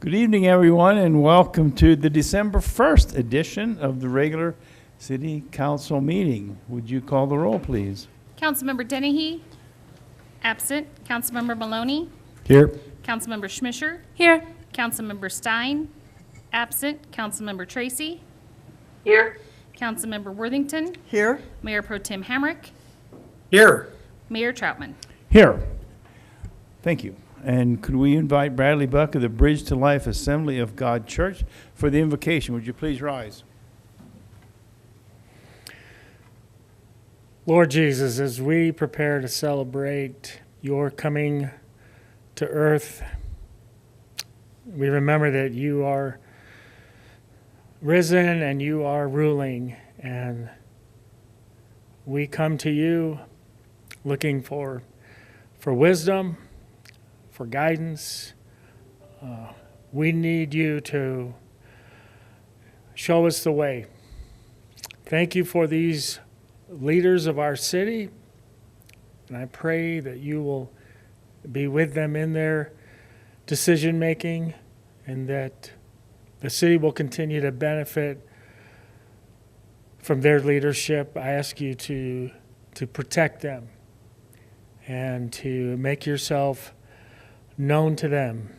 Good evening, everyone, and welcome to the December 1st edition of the regular City Council meeting. Would you call the roll, please? Councilmember Dennehy, absent. Councilmember Maloney, Here. Councilmember Schmischer, Here. Councilmember Stein, absent. Councilmember Tracy, Here. Councilmember Worthington, Here. Mayor Pro Tem Hamrick, Here. Mayor Troutman. Here. Thank you. And could we invite Bradley Buck of the Bridge to Life Assembly of God Church for the invocation? Would you please rise? Lord Jesus, as we prepare to celebrate your coming to earth, we remember that you are risen and you are ruling, and we come to you looking for wisdom, for guidance. We need you to show us the way. Thank you for these leaders of our city, and I pray that you will be with them in their decision making, and that the city will continue to benefit from their leadership. I ask you to protect them and to make yourself known to them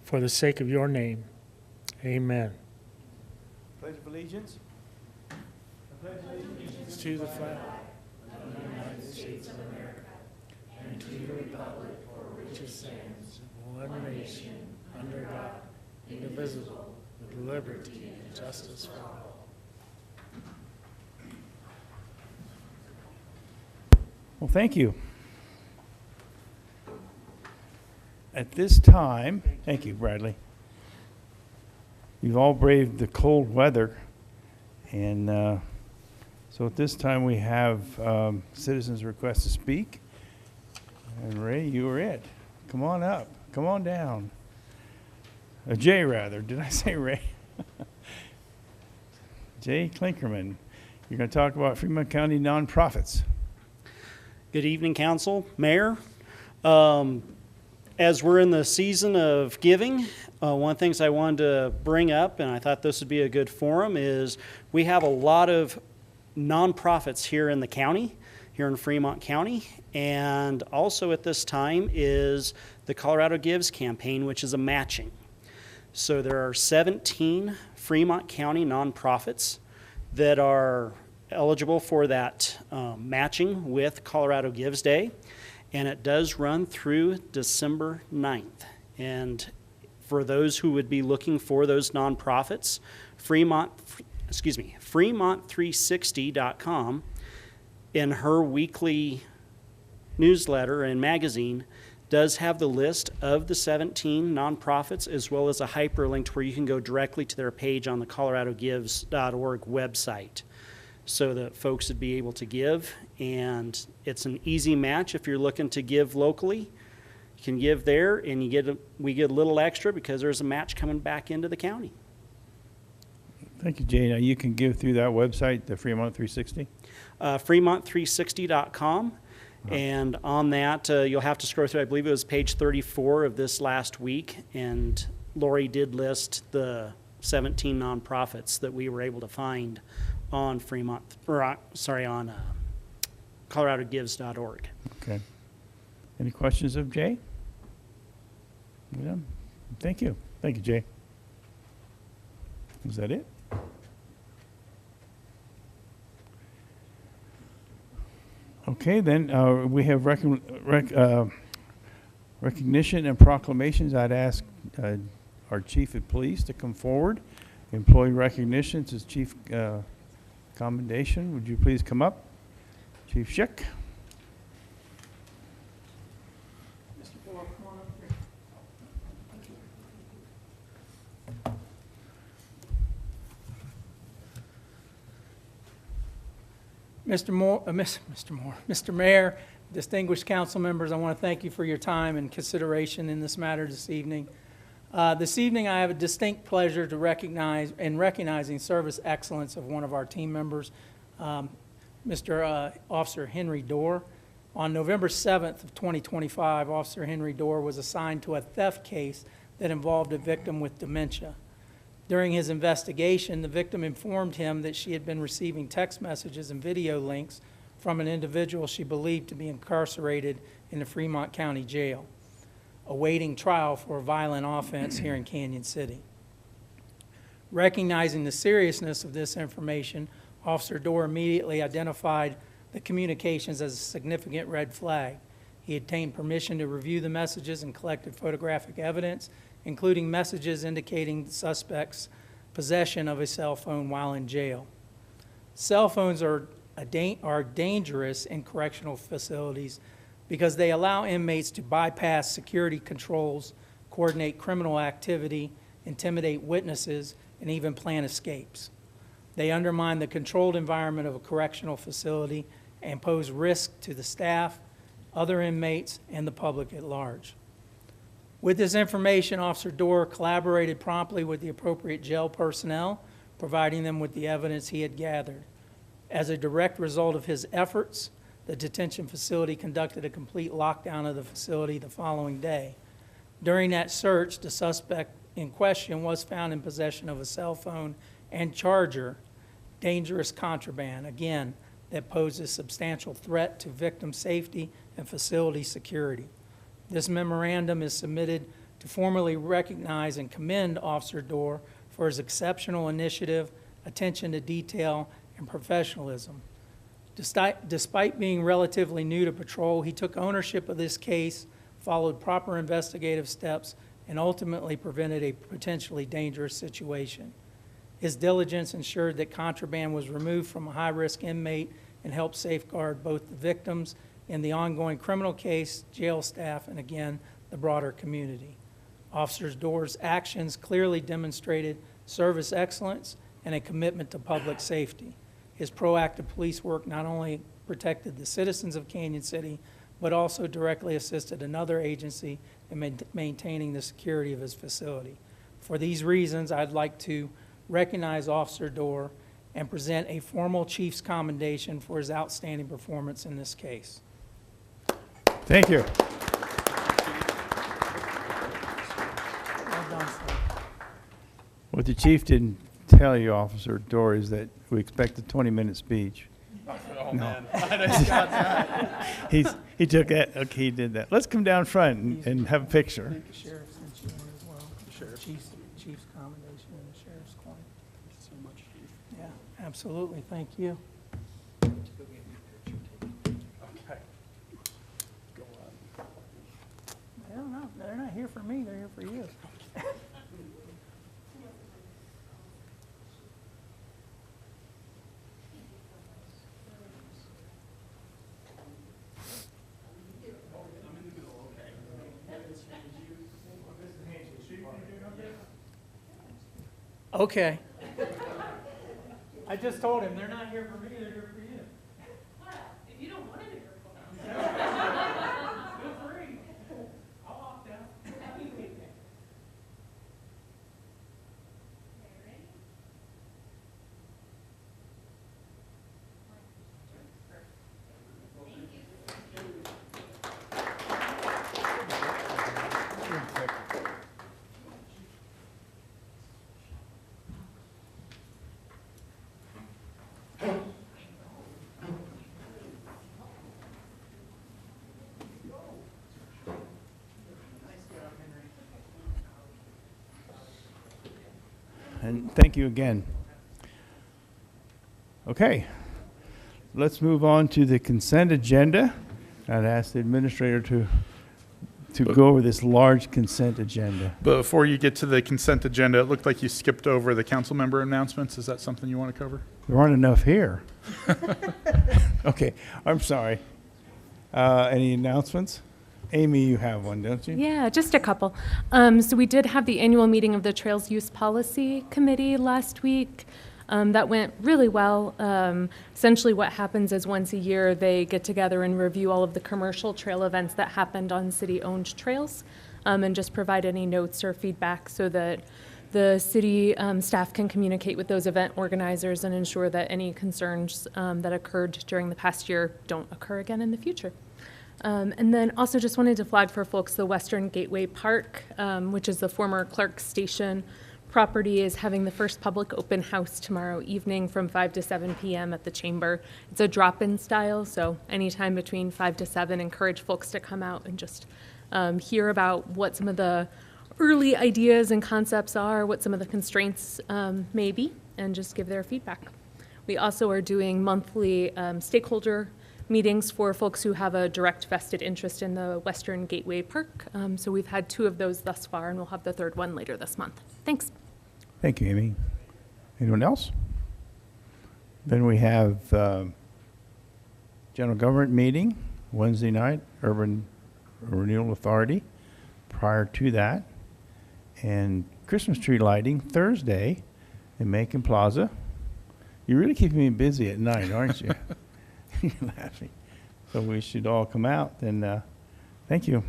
for the sake of your name. Amen. Pledge of allegiance. To the flag of the United States of America and to the republic for which it stands, one nation, under God, indivisible, with liberty and justice for all. Well, thank you. At this time, thank you, Bradley. You've all braved the cold weather, and so at this time we have citizens request to speak. And Ray, you are it. Come on up. Come on down. Jay, rather. Did I say Ray? Jay Klinkerman. You're going to talk about Fremont County nonprofits. Good evening, Council, Mayor. As we're in the season of giving, one of the things I wanted to bring up, and I thought this would be a good forum, is we have a lot of nonprofits here in the county, here in Fremont County, and also at this time is the Colorado Gives campaign, which is a matching. So there are 17 Fremont County nonprofits that are eligible for that matching with Colorado Gives Day, and it does run through December 9th. And for those who would be looking for those nonprofits, Fremont360.com, in her weekly newsletter and magazine, does have the list of the 17 nonprofits, as well as a hyperlink to where you can go directly to their page on the coloradogives.org website, so that folks would be able to give. And it's an easy match if you're looking to give locally. You can give there, and we get a little extra because there's a match coming back into the county. Thank you, Jay. Now you can give through that website, the Fremont 360. Fremont360.com. And on that, you'll have to scroll through, I believe it was page 34 of this last week, and Lori did list the 17 nonprofits that we were able to find on coloradogives.org. Okay. Any questions of Jay? Yeah. Thank you. Thank you, Jay. Is that it? Okay, then we have recognition and proclamations. I'd ask our chief of police to come forward. Employee recognitions is chief commendation. Would you please come up? Chief Schick. Mr. Mayor, distinguished council members, I want to thank you for your time and consideration in this matter this evening. This evening, I have a distinct pleasure to recognizing service excellence of one of our team members, Mr. Officer Henry Dorr. On November 7th of 2025, Officer Henry Dorr was assigned to a theft case that involved a victim with dementia. During his investigation, the victim informed him that she had been receiving text messages and video links from an individual she believed to be incarcerated in the Fremont County Jail, awaiting trial for a violent offense here in Canyon City. Recognizing the seriousness of this information, Officer Dorr immediately identified the communications as a significant red flag. He obtained permission to review the messages and collected photographic evidence, including messages indicating the suspect's possession of a cell phone while in jail. Cell phones are dangerous in correctional facilities because they allow inmates to bypass security controls, coordinate criminal activity, intimidate witnesses, and even plan escapes. They undermine the controlled environment of a correctional facility and pose risk to the staff, other inmates, and the public at large. With this information, Officer Dorr collaborated promptly with the appropriate jail personnel, providing them with the evidence he had gathered. As a direct result of his efforts, the detention facility conducted a complete lockdown of the facility the following day. During that search, the suspect in question was found in possession of a cell phone and charger, dangerous contraband, again, that poses substantial threat to victim safety and facility security. This memorandum is submitted to formally recognize and commend Officer Dorr for his exceptional initiative, attention to detail, and professionalism. Despite being relatively new to patrol, he took ownership of this case, followed proper investigative steps, and ultimately prevented a potentially dangerous situation. His diligence ensured that contraband was removed from a high-risk inmate and helped safeguard both the victims in the ongoing criminal case, jail staff, and again, the broader community. Officer Dorr's actions clearly demonstrated service excellence and a commitment to public safety. His proactive police work not only protected the citizens of Canyon City, but also directly assisted another agency in maintaining the security of his facility. For these reasons, I'd like to recognize Officer Dorr and present a formal Chief's commendation for his outstanding performance in this case. Thank you. Well done, sir. What the chief didn't tell you, Officer Dorr, is that we expect a 20-minute speech. Oh, No. man. I just got that. He took that, okay, he did that. Let's come down front and have a picture. Thank you, Sheriff, since you're in as well. Chief's commendation and the sheriff's coin. So much, Chief. Yeah, absolutely. Thank you. Okay. Go on. I don't know. They're not here for me. They're here for you. Okay. I just told him, they're not here for me, they're here for you. Well, if you don't want to do your Feel free. I'll walk down. And thank you again. Okay, let's move on to the consent agenda. I'd ask the administrator to go over this large consent agenda. Before you get to the consent agenda, it looked like you skipped over the council member announcements. Is that something you want to cover? There aren't enough here. Okay, I'm sorry. Any announcements? Amy, you have one, don't you? Yeah, just a couple. So we did have the annual meeting of the Trails Use Policy Committee last week. That went really well. Essentially what happens is once a year they get together and review all of the commercial trail events that happened on city-owned trails and just provide any notes or feedback so that the city staff can communicate with those event organizers and ensure that any concerns that occurred during the past year don't occur again in the future. And then also just wanted to flag for folks the Western Gateway Park, which is the former Clark Station property, is having the first public open house tomorrow evening from 5 to 7 p.m. at the Chamber. It's a drop-in style, so anytime between 5 to 7, encourage folks to come out and just hear about what some of the early ideas and concepts are, what some of the constraints may be, and just give their feedback. We also are doing monthly stakeholder meetings for folks who have a direct vested interest in the Western Gateway Park. So we've had 2 of those thus far, and we'll have the 3rd one later this month. Thanks. Thank you, Amy. Anyone else? Then we have general government meeting Wednesday night, Urban Renewal Authority. Prior to that, and Christmas tree lighting Thursday in Macon Plaza. You're really keeping me busy at night, aren't you? You're laughing. So we should all come out, and thank you.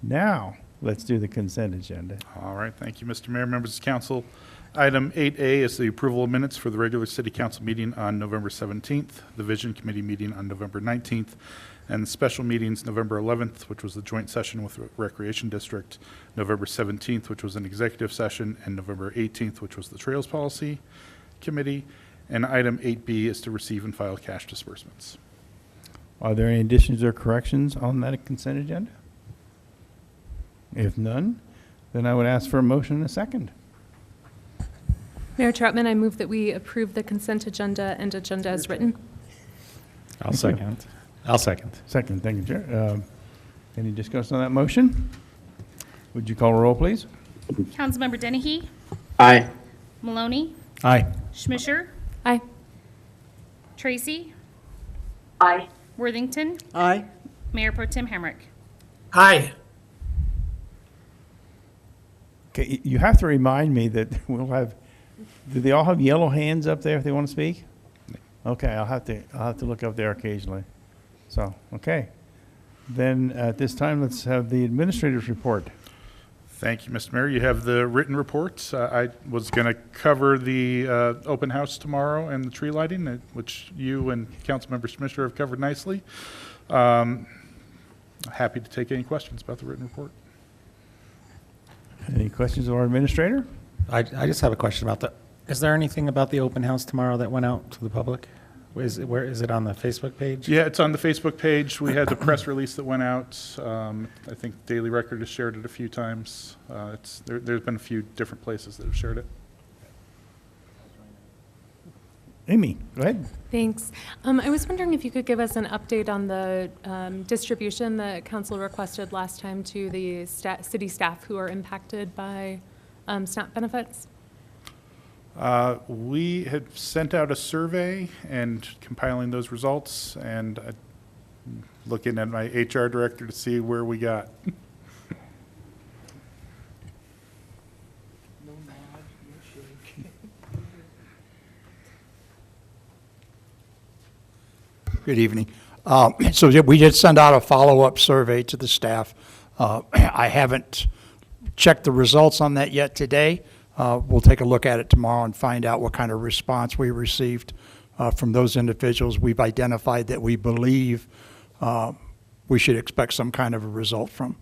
Now, let's do the consent agenda. All right, thank you, Mr. Mayor, members of council. Item 8A is the approval of minutes for the regular city council meeting on November 17th, the Vision Committee meeting on November 19th, and the special meetings November 11th, which was the joint session with the Recreation District, November 17th, which was an executive session, and November 18th, which was the Trails Policy Committee. And item 8B is to receive and file cash disbursements. Are there any additions or corrections on that consent agenda? If none, then I would ask for a motion and a second. Mayor Troutman, I move that we approve the consent agenda and agenda as written. I'll second. I'll second. Second, thank you, Chair. Any discussion on that motion? Would you call a roll, please? Councilmember Dennehy? Aye. Maloney? Aye. Schmisher? Aye. Tracy? Aye. Worthington? Aye. Mayor Pro Tem Hamrick? Aye. Okay, you have to remind me that we'll have, do they all have yellow hands up there if they want to speak? Okay, I'll have to look up there occasionally. So, okay. Then at this time, let's have the administrator's report. Thank you, Mr. Mayor. You have the written reports. I was going to cover the open house tomorrow and the tree lighting, which you and Councilmember Schmisher have covered nicely. Happy to take any questions about the written report. Any questions of our administrator? I just have a question about is there anything about the open house tomorrow that went out to the public? Where is it on the Facebook page? Yeah, it's on the Facebook page. We had the press release that went out. I think Daily Record has shared it a few times. There's been a few different places that have shared it. Amy, go ahead. Thanks. I was wondering if you could give us an update on the distribution that council requested last time to the city staff who are impacted by SNAP benefits. We had sent out a survey and compiling those results, and looking at my HR director to see where we got. Good evening. So yeah, we did send out a follow-up survey to the staff. I haven't checked the results on that yet today. We'll take a look at it tomorrow and find out what kind of response we received from those individuals we've identified that we believe we should expect some kind of a result from.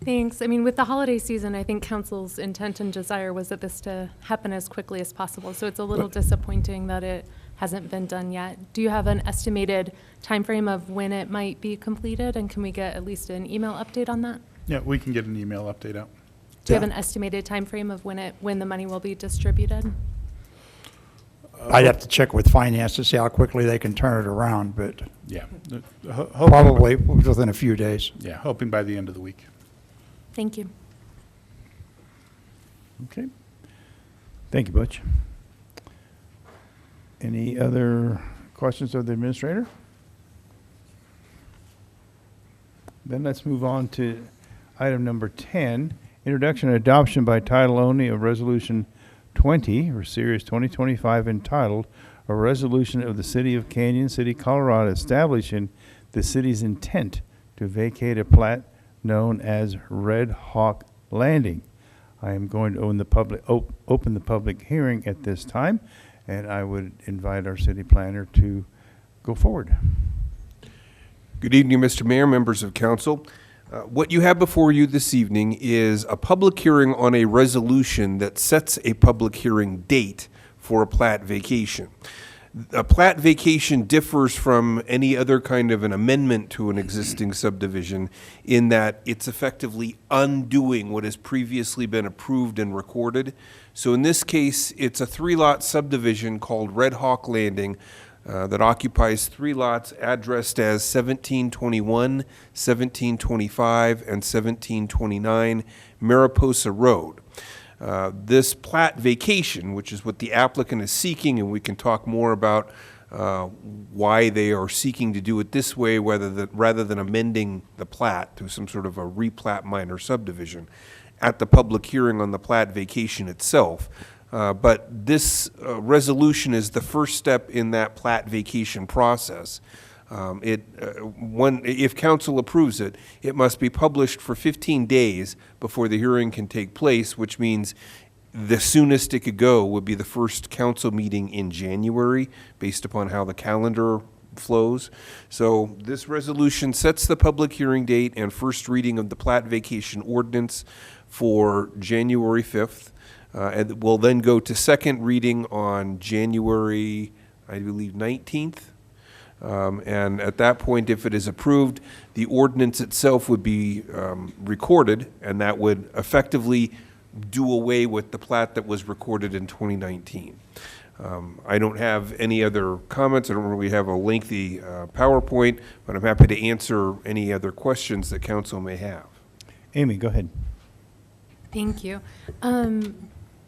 Thanks. I mean, with the holiday season, I think council's intent and desire was that this to happen as quickly as possible. So it's a little disappointing that it hasn't been done yet. Do you have an estimated timeframe of when it might be completed? And can we get at least an email update on that? Yeah, we can get an email update out. Do you have an estimated timeframe of when the money will be distributed? I'd have to check with finance to see how quickly they can turn it around, but Yeah. probably within a few days. Yeah, hoping by the end of the week. Thank you. Okay. Thank you, Butch. Any other questions of the administrator? Then let's move on to item number 10, introduction and adoption by title only of Resolution 20, or Series 2025, entitled, "A Resolution of the City of Canyon City, Colorado, establishing the city's intent to vacate a plat known as Red Hawk Landing." I am going to open the public hearing at this time, and I would invite our city planner to go forward. Good evening, Mr. Mayor, members of council. What you have before you this evening is a public hearing on a resolution that sets a public hearing date for a plat vacation. A plat vacation differs from any other kind of an amendment to an existing subdivision in that it's effectively undoing what has previously been approved and recorded. So in this case, it's a 3-lot subdivision called Red Hawk Landing that occupies 3 lots addressed as 1721, 1725, and 1729 Mariposa Road. This plat vacation, which is what the applicant is seeking, and we can talk more about why they are seeking to do it this way rather than amending the plat to some sort of a replat minor subdivision at the public hearing on the plat vacation itself. But this resolution is the first step in that plat vacation process. If council approves it, it must be published for 15 days before the hearing can take place, which means the soonest it could go would be the first council meeting in January, based upon how the calendar flows. So this resolution sets the public hearing date and first reading of the plat vacation ordinance for January 5th. And will then go to second reading on January, I believe, 19th. And at that point, if it is approved, the ordinance itself would be recorded, and that would effectively do away with the plat that was recorded in 2019. I don't have any other comments. I don't really have a lengthy PowerPoint, but I'm happy to answer any other questions that council may have. Amy, go ahead. Thank you.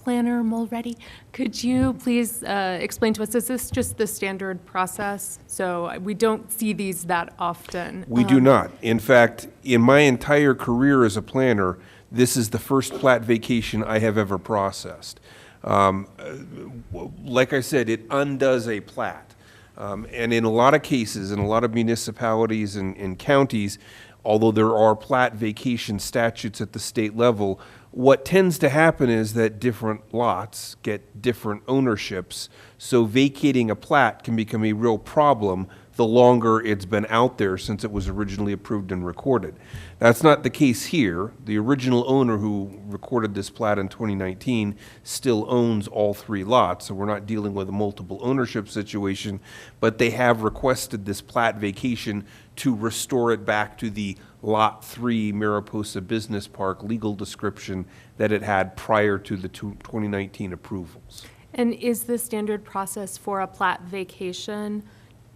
Planner Mulready, could you please explain to us, is this just the standard process? So we don't see these that often. We do not. In fact, in my entire career as a planner, this is the first plat vacation I have ever processed. Like I said, it undoes a plat. And in a lot of cases, in a lot of municipalities and counties, although there are plat vacation statutes at the state level, what tends to happen is that different lots get different ownerships, so vacating a plat can become a real problem the longer it's been out there since it was originally approved and recorded. That's not the case here. The original owner who recorded this plat in 2019 still owns all 3 lots, so we're not dealing with a multiple ownership situation, but they have requested this plat vacation to restore it back to the Lot 3 Mariposa Business Park legal description that it had prior to the 2019 approvals. And is the standard process for a plat vacation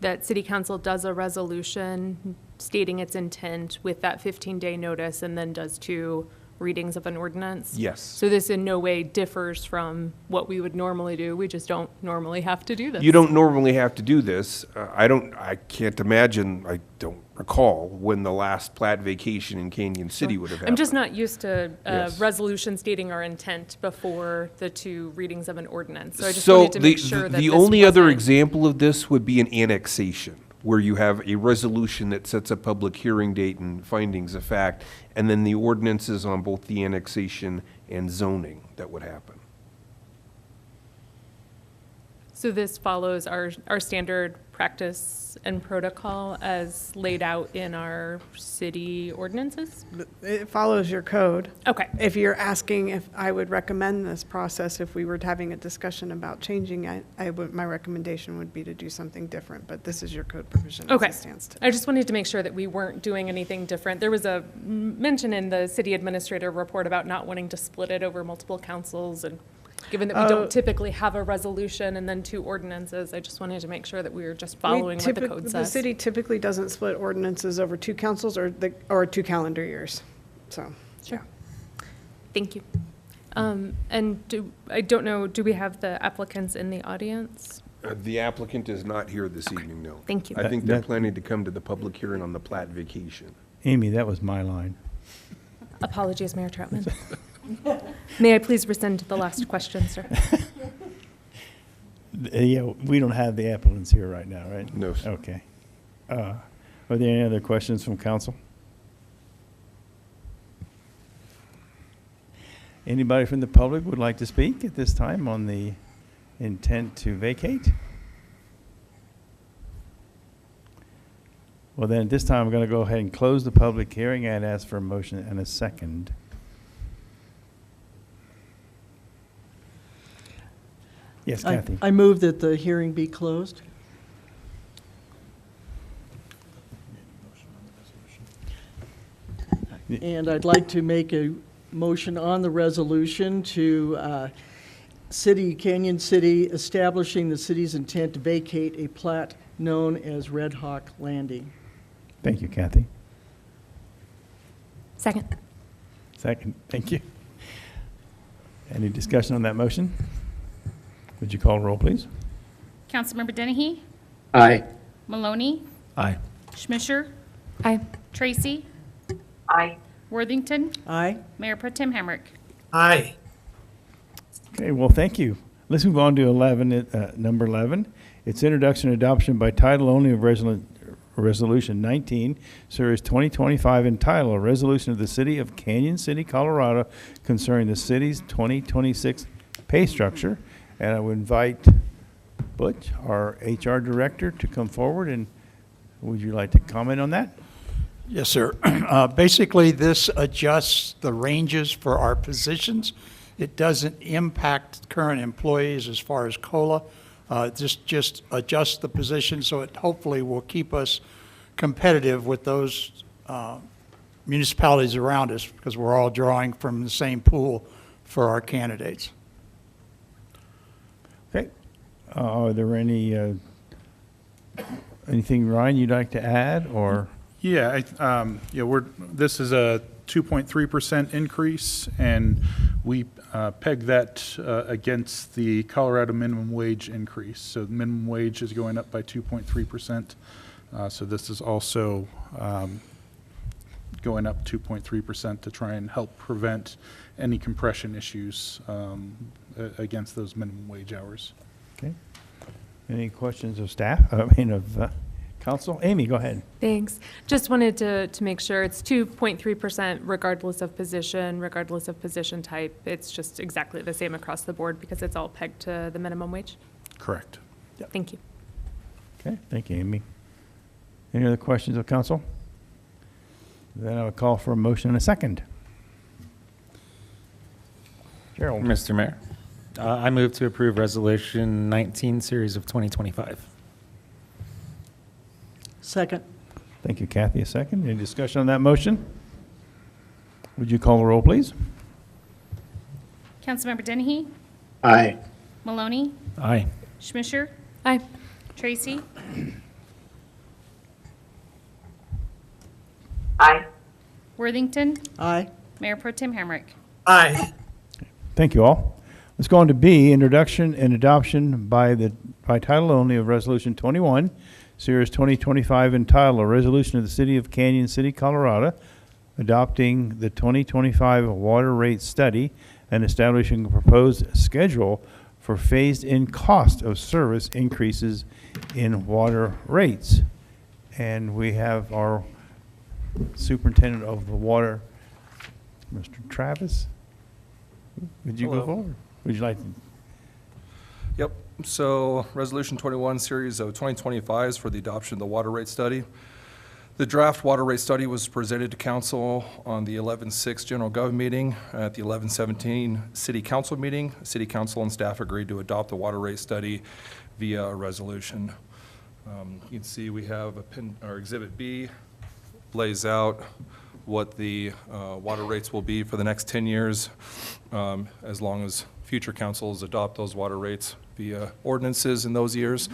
that City Council does a resolution stating its intent with that 15-day notice and then does 2 readings of an ordinance? Yes. So this in no way differs from what we would normally do. We just don't normally have to do this. You don't normally have to do this. I can't imagine, I don't recall when the last plat vacation in Canyon City would have happened. I'm just not used to a Yes. resolution stating our intent before the 2 readings of an ordinance. So I just wanted to make sure that the this only other wasn't- example of this would be an annexation, where you have a resolution that sets a public hearing date and findings of fact, and then the ordinances on both the annexation and zoning that would happen. So this follows our standard practice and protocol as laid out in our city ordinances? It follows your code. Okay. If you're asking if I would recommend this process, if we were having a discussion about changing it, my recommendation would be to do something different, but this is your code provision as Okay. it stands today. I just wanted to make sure that we weren't doing anything different. There was a mention in the city administrator report about not wanting to split it over multiple councils, and given that we don't typically have a resolution and then 2 ordinances, I just wanted to make sure that we were just following what the code The says. city typically doesn't split ordinances over 2 councils or 2 calendar years, so. Sure. Thank you. And I don't know, do we have the applicants in the audience? The applicant is not here this evening, no. Thank you. I think they're That- planning to come to the public hearing on the plat vacation. Amy, that was my line. Apologies, Mayor Troutman. May I please rescind the last question, sir? Yeah, we don't have the applicants here right now, right? No, sir. Okay. Are there any other questions from council? Anybody from the public would like to speak at this time on the intent to vacate? Well, then, at this time, I'm going to go ahead and close the public hearing. I'd ask for a motion and a second. Yes, Kathy. I move that the hearing be closed. And I'd like to make a motion on the resolution to Canyon City establishing the city's intent to vacate a plat known as Red Hawk Landing. Thank you, Kathy. Second. Second, thank you. Any discussion on that motion? Would you call roll, please? Councilmember Dennehy? Aye. Maloney? Aye. Schmisher? Aye. Tracy? Aye. Worthington? Aye. Mayor Pro Tem Hamrick? Aye. Okay, well, thank you. Let's move on to 11, number 11. It's introduction and adoption by title only of Resolution 19, Series 2025, entitled, "A Resolution of the City of Canyon City, Colorado concerning the city's 2026 pay structure." And I would invite Butch, our HR director, to come forward, and would you like to comment on that? Yes, sir. Basically, this adjusts the ranges for our positions. It doesn't impact current employees as far as COLA. Just adjusts the position, so it hopefully will keep us competitive with those municipalities around us, because we're all drawing from the same pool for our candidates. Okay. Are there anything, Ryan, you'd like to add, or? Yeah, this is a 2.3% increase, and we peg that against the Colorado minimum wage increase. So the minimum wage is going up by 2.3%. So this is also going up 2.3% to try and help prevent any compression issues against those minimum wage hours. Okay. Any questions of staff, of council? Amy, go ahead. Thanks. Just wanted to make sure it's 2.3% regardless of position type. It's just exactly the same across the board because it's all pegged to the minimum wage. Correct. Thank you. Okay, thank you, Amy. Any other questions of council? Then I would call for a motion and a second. Gerald. Mr. Mayor, I move to approve Resolution 19, Series of 2025. Second. Thank you, Kathy. A second. Any discussion on that motion? Would you call the roll, please? Councilmember Dennehy? Aye. Maloney? Aye. Schmisher? Aye. Tracy? Aye. Worthington? Aye. Mayor Pro Tem Hamrick? Aye. Thank you all. Let's go on to B, introduction and adoption by title only of Resolution 21, Series 2025, entitled, "A Resolution of the City of Canyon City, Colorado, adopting the 2025 water rate study and establishing a proposed schedule for phased-in cost of service increases in water rates." And we have our Superintendent of the Water, Mr. Travis. Would you go Hello. forward? Would you like to? Yep, so Resolution 21, Series of 2025 is for the adoption of the water rate study. The draft water rate study was presented to council on the 11/6 general government meeting. At the 11/17 city council meeting, city council and staff agreed to adopt the water rate study via a resolution. You can see we have our Exhibit B lays out what the water rates will be for the next 10 years, as long as future councils adopt those water rates via ordinances in those years.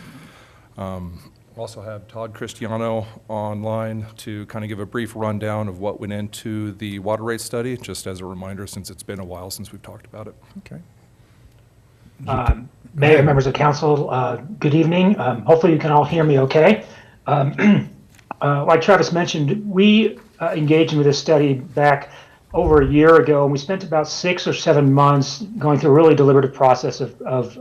Also have Todd Cristiano online to kind of give a brief rundown of what went into the water rate study, just as a reminder, since it's been a while since we've talked about it. Okay. Mayor, members of council, good evening. Hopefully you can all hear me okay. Like Travis mentioned, we engaged with this study back over a year ago, and we spent about 6 or 7 months going through a really deliberative process of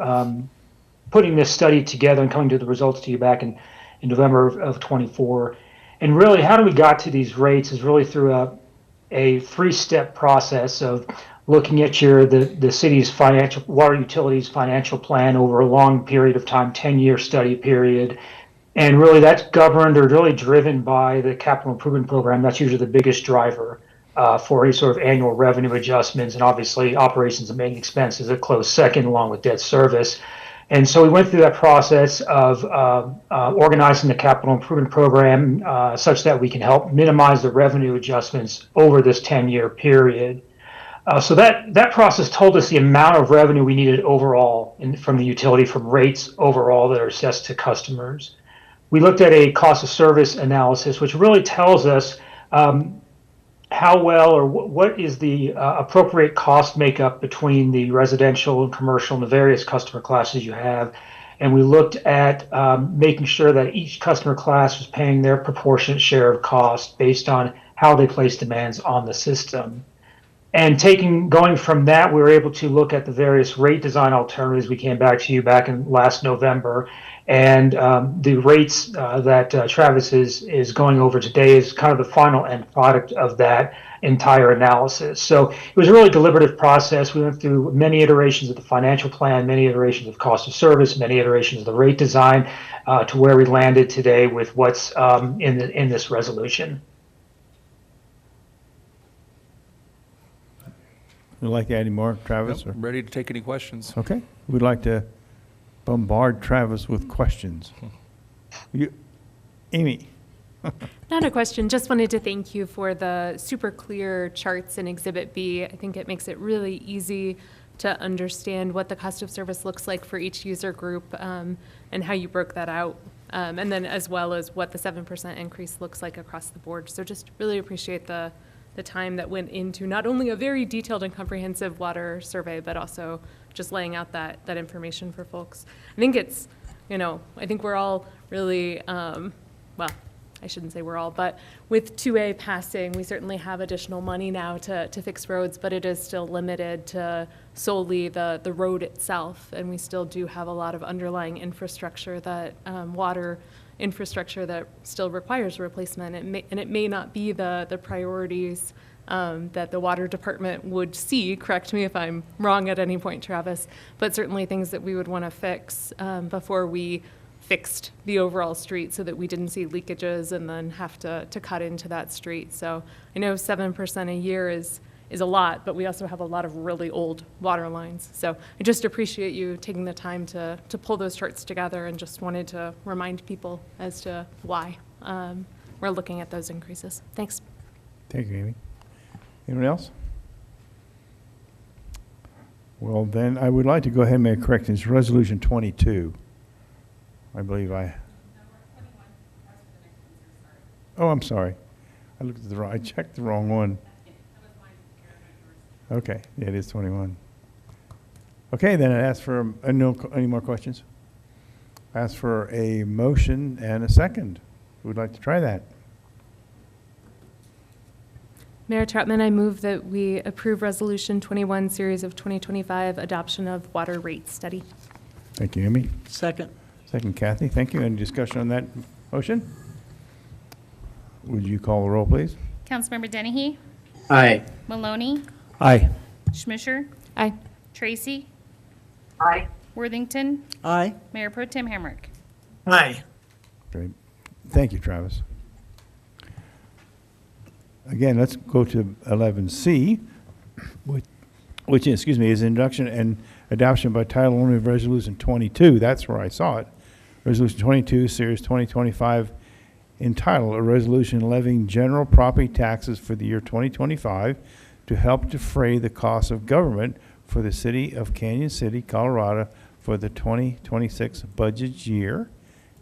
putting this study together and coming to the results to you back in November of 24. And really, how we got to these rates is really through a 3-step process of looking at the city's water utilities financial plan over a long period of time, 10-year study period, And really that's governed or really driven by the capital improvement program. That's usually the biggest driver for any sort of annual revenue adjustments. And obviously operations and maintenance expenses a close second along with debt service. And so we went through that process of organizing the capital improvement program such that we can help minimize the revenue adjustments over this 10-year period. So that process told us the amount of revenue we needed overall from the utility, from rates overall that are assessed to customers. We looked at a cost of service analysis, which really tells us how well or what is the appropriate cost makeup between the residential and commercial and the various customer classes you have. And we looked at making sure that each customer class was paying their proportionate share of cost based on how they place demands on the system. And going from that, we were able to look at the various rate design alternatives. We came back to you back in last November, and the rates that Travis is going over today is kind of the final end product of that entire analysis. So it was a really deliberative process. We went through many iterations of the financial plan, many iterations of cost of service, many iterations of the rate design to where we landed today with what's in this resolution. Would you like to add any more, Travis? Yep, or? ready to take any questions. Okay. We'd like to bombard Travis with questions. Amy. Not a question, just wanted to thank you for the super clear charts in Exhibit B. I think it makes it really easy to understand what the cost of service looks like for each user group and how you broke that out. And then as well as what the 7% increase looks like across the board. So just really appreciate the time that went into not only a very detailed and comprehensive water survey, but also just laying out that information for folks. I think it's, I think we're all really, well, I shouldn't say we're all, but with 2A passing, we certainly have additional money now to fix roads, but it is still limited to solely the road itself. And we still do have a lot of underlying infrastructure that, water infrastructure that still requires replacement. And it may not be the priorities that the water department would see, correct me if I'm wrong at any point, Travis, but certainly things that we would want to fix before we fixed the overall street so that we didn't see leakages and then have to cut into that street. So I know 7% a year is a lot, but we also have a lot of really old water lines. So I just appreciate you taking the time to pull those charts together, and just wanted to remind people as to why we're looking at those increases. Thanks. Thank you, Amy. Anyone else? Well, then I would like to go ahead and make a correction. It's Resolution 22. I believe Oh, I'm sorry. I checked the wrong one. Okay, yeah, it is 21. Okay, then I ask for, any more questions? I ask for a motion and a second. Who would like to try that? Mayor Troutman, I move that we approve Resolution 21, Series of 2025, adoption of water rate study. Thank you, Amy. Second. Second, Kathy. Thank you. Any discussion on that motion? Would you call the roll, please? Councilmember Dennehy? Aye. Maloney? Aye. Schmisher? Aye. Tracy? Aye. Worthington? Aye. Mayor Pro Tem Hamrick? Aye. Great. Thank you, Travis. Again, let's go to 11C, which is introduction and adoption by title only of Resolution 22. That's where I saw it. Resolution 22, Series 2025, entitled A Resolution Levying General Property Taxes for the year 2025 to help defray the costs of government for the city of Canyon City, Colorado for the 2026 budget year.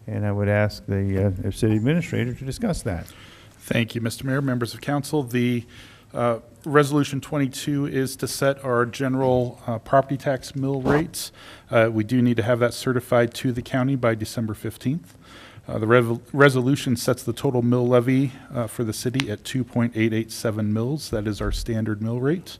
And I would ask the city administrator to discuss that. Thank you, Mr. Mayor, members of council. The Resolution 22 is to set our general property tax mill rates. We do need to have that certified to the county by December 15th. The resolution sets the total mill levy for the city at 2.887 mills. That is our standard mill rate,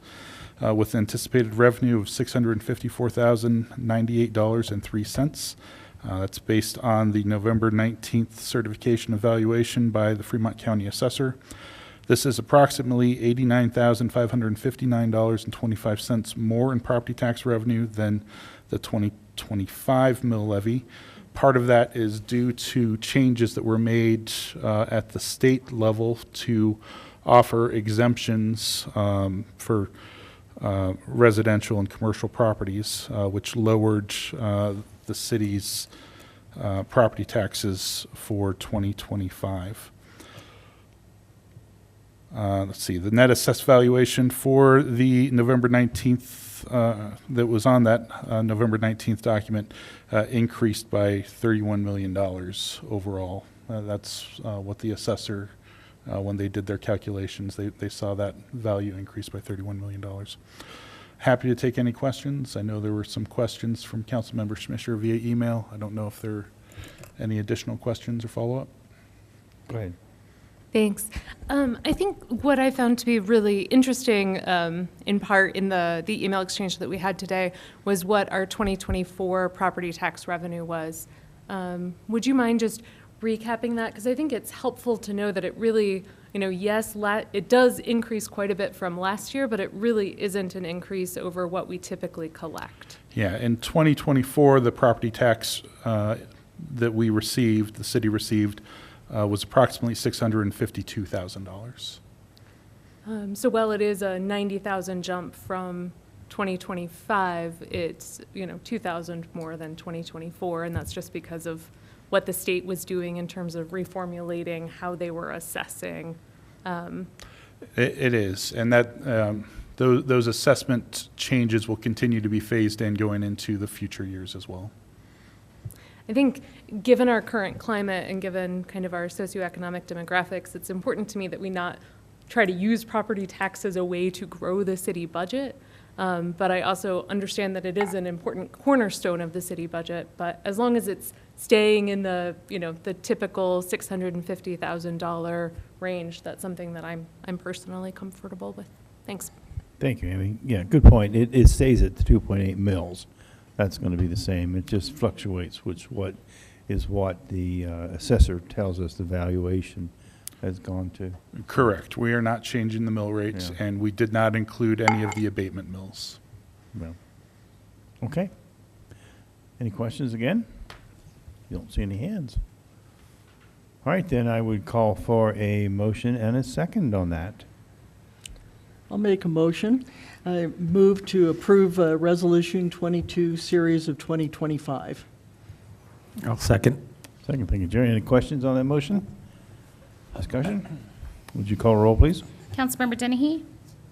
with anticipated revenue of $654,098.03. That's based on the November 19th certification evaluation by the Fremont County Assessor. This is approximately $89,559.25 more in property tax revenue than the 2025 mill levy, Part of that is due to changes that were made at the state level to offer exemptions for residential and commercial properties, which lowered the city's property taxes for 2025. Let's see, the net assessed valuation for the November 19th, that was on that November 19th document, increased by $31 million overall. That's what the assessor, when they did their calculations, they saw that value increase by $31 million. Happy to take any questions. I know there were some questions from Councilmember Schmischer via email. I don't know if there are any additional questions or follow-up. Go ahead. Thanks. I think what I found to be really interesting, in part in the email exchange that we had today, was what our 2024 property tax revenue was. Would you mind just recapping that? Because I think it's helpful to know that it really, yes, it does increase quite a bit from last year, but it really isn't an increase over what we typically collect. Yeah, in 2024, the property tax that we received, the city received, was approximately $652,000. So while it is a 90,000 jump from 2025, it's, 2,000 more than 2024, and that's just because of what the state was doing in terms of reformulating how they were assessing. It is, and that those assessment changes will continue to be phased in going into the future years as well. I think given our current climate and given kind of our socioeconomic demographics, it's important to me that we not try to use property tax as a way to grow the city budget. But I also understand that it is an important cornerstone of the city budget. But as long as it's staying in the, the typical $650,000 range, that's something that I'm personally comfortable with. Thanks. Thank you, Amy. Yeah, good point. It stays at the 2.8 mils. That's going to be the same. It just fluctuates, which is what the assessor tells us the valuation has gone to. Correct. We are not changing the mill rates, Yeah. and we did not include any of the abatement mills. Well, okay. Any questions again? You don't see any hands. All right, then I would call for a motion and a second on that. I'll make a motion. I move to approve Resolution 22, Series of 2025. I'll second. Second, thank you, Jerry. Any questions on that motion? Discussion? Would you call roll, please? Councilmember Dennehy?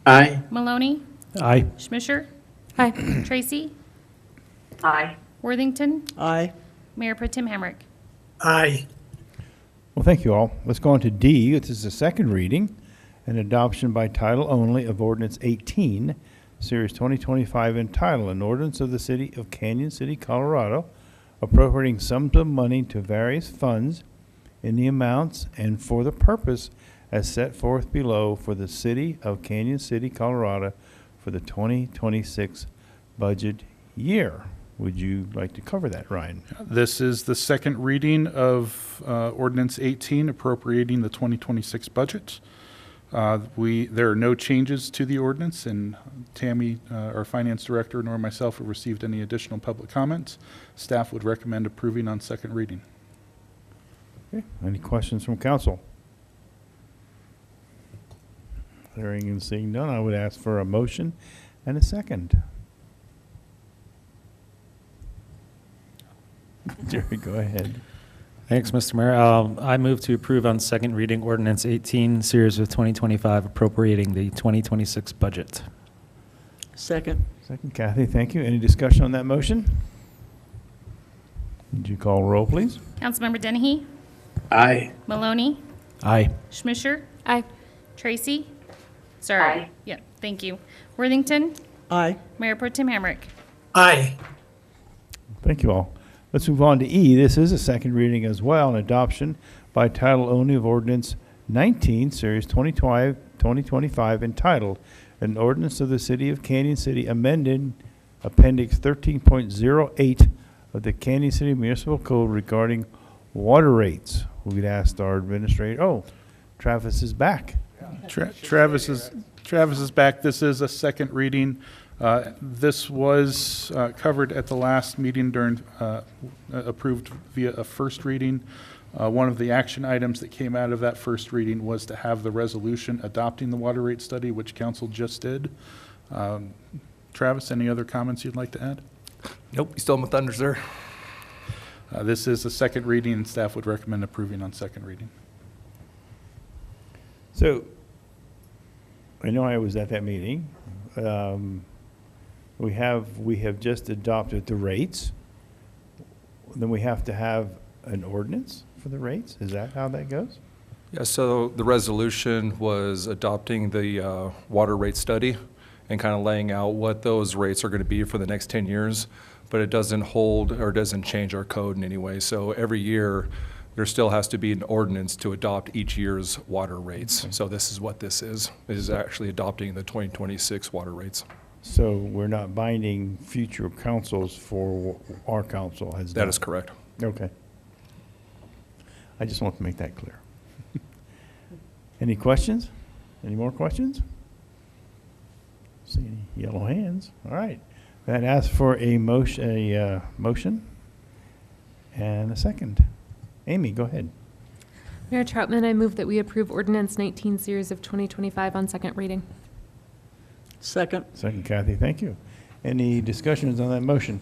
Aye. Maloney? Aye. Schmischer? Hi. Tracy? Aye. Worthington? Aye. Mayor Pro Tem Hamrick? Aye. Well, thank you all. Let's go on to D. This is the second reading and adoption by title only of Ordinance 18, Series 2025, entitled, An Ordinance of the City of Canyon City, Colorado, appropriating sums of money to various funds in the amounts and for the purpose as set forth below for the City of Canyon City, Colorado, for the 2026 budget year. Would you like to cover that, Ryan? This is the second reading of Ordinance 18, appropriating the 2026 budget. There are no changes to the ordinance, and Tammy, our finance director, nor myself have received any additional public comments. Staff would recommend approving on second reading. Okay. Any questions from council? Hearing and seeing none, I would ask for a motion and a second. Jerry, go ahead. Thanks, Mr. Mayor. I move to approve on second reading Ordinance 18, Series of 2025, appropriating the 2026 budget. Second. Second, Kathy, thank you. Any discussion on that motion? Would you call roll, please? Councilmember Dennehy? Aye. Maloney? Aye. Schmischer? Aye. Tracy? Sorry. Aye. Yeah, thank you. Worthington? Aye. Mayor Pro Tem Hamrick? Aye. Thank you all. Let's move on to E. This is a second reading as well, and adoption by title only of Ordinance 19, Series 2025, entitled, An Ordinance of the City of Canyon City amending Appendix 13.08 of the Canyon City Municipal Code regarding water rates. We'd asked our administrator, Travis is back. Travis is Travis is back. This is a second reading. This was covered at the last meeting during, approved via a first reading. One of the action items that came out of that first reading was to have the resolution adopting the water rate study, which council just did. Travis, any other comments you'd like to add? Nope, you still have my thunders there. This is a second reading, and staff would recommend approving on second reading. So, I know I was at that meeting. We have just adopted the rates. Then we have to have an ordinance for the rates? Is that how that goes? Yeah, so the resolution was adopting the water rate study and kind of laying out what those rates are going to be for the next 10 years, but it doesn't hold or doesn't change our code in any way. So every year, there still has to be an ordinance to adopt each year's water rates. So this is what this is actually adopting the 2026 water rates. So we're not binding future councils for our council has done? That is correct. Okay. I just want to make that clear. Any questions? Any more questions? See any yellow hands? All right. That asks for a motion and a second. Amy, go ahead. Mayor Troutman, I move that we approve ordinance 19 series of 2025 on second reading. Second. Second, Kathy, thank you. Any discussions on that motion?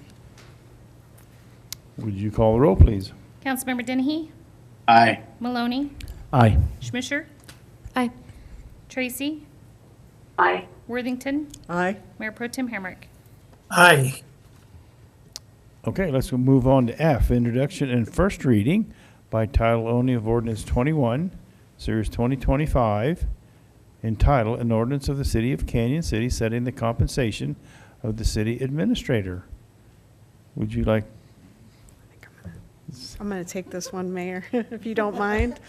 Would you call the roll, please? Councilmember Dennehy? Aye. Maloney? Aye. Schmisher? Aye. Tracy? Aye. Worthington? Aye. Mayor Pro Tem Hamrick? Aye. Okay, let's move on to F, introduction and first reading by title only of ordinance 21, series 2025, entitled an ordinance of the city of Canyon City setting the compensation of the city administrator. Would you like? I'm going to take this one, Mayor, if you don't mind.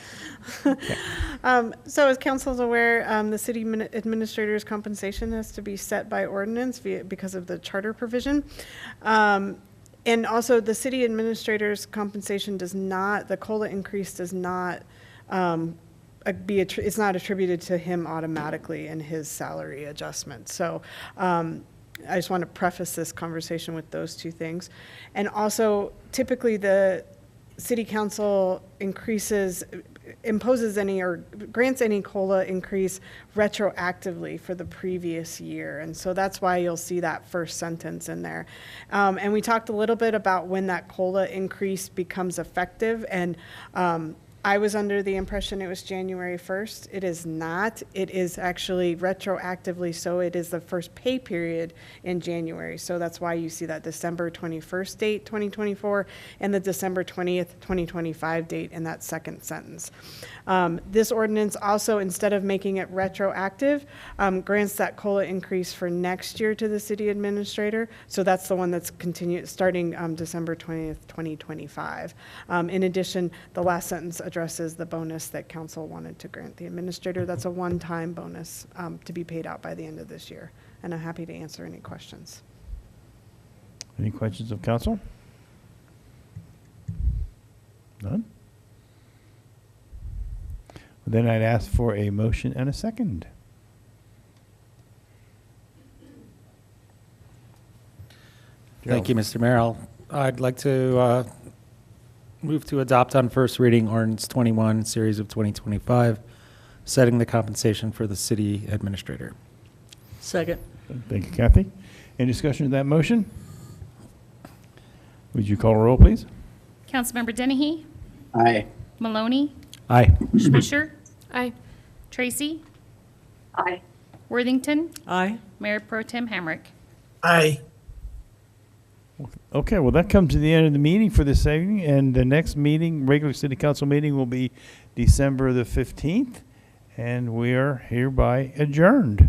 So as council's aware, the city administrator's compensation has to be set by ordinance because of the charter provision. And also the city administrator's compensation does not, the COLA increase does not it's not attributed to him automatically in his salary adjustment. So I just want to preface this conversation with those two things. And also, typically the city council imposes any or grants any COLA increase retroactively for the previous year. And so that's why you'll see that first sentence in there. And we talked a little bit about when that COLA increase becomes effective. And I was under the impression it was January 1st. It is not. It is actually retroactively, so it is the first pay period in January. So that's why you see that December 21st date, 2024, and the December 20th, 2025 date in that second sentence. This ordinance also, instead of making it retroactive, grants that COLA increase for next year to the city administrator. So that's the one that's starting December 20th, 2025. In addition, the last sentence addresses the bonus that council wanted to grant the administrator. That's a one-time bonus to be paid out by the end of this year. And I'm happy to answer any questions. Any questions of council? None? Then I'd ask for a motion and a second. Thank you, Mr. Mayor. I'd like to move to adopt on first reading ordinance 21, series of 2025, setting the compensation for the city administrator. Second. Thank you, Kathy. Any discussion of that motion? Would you call a roll, please? Councilmember Dennehy? Aye. Maloney? Aye. Schmisher? Aye. Tracy? Aye. Worthington? Aye. Mayor Pro Tem Hamrick? Aye. Okay, well, that comes to the end of the meeting for this evening, and the next meeting, regular city council meeting, will be December the 15th, and we are hereby adjourned.